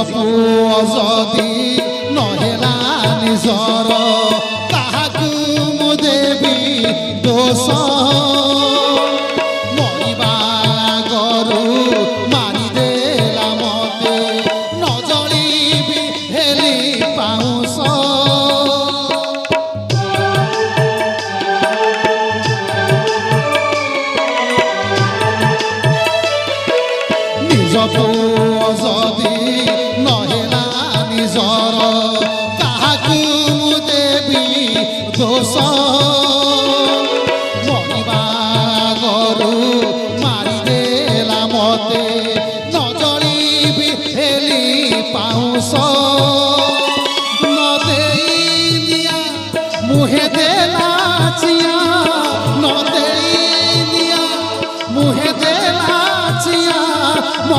ପୁଅ ଯଦି ନହେଲା ନିଜର ତାହାକୁ ମୁଁ ଦେବି ଦୋଷ ମରିବା ଆଗରୁ ମାରିଦେଲା ମତେ ନ ଜଳିବି ହେଲି ପାଉଁଶ ନିଜ ପୁଅ ଯଦି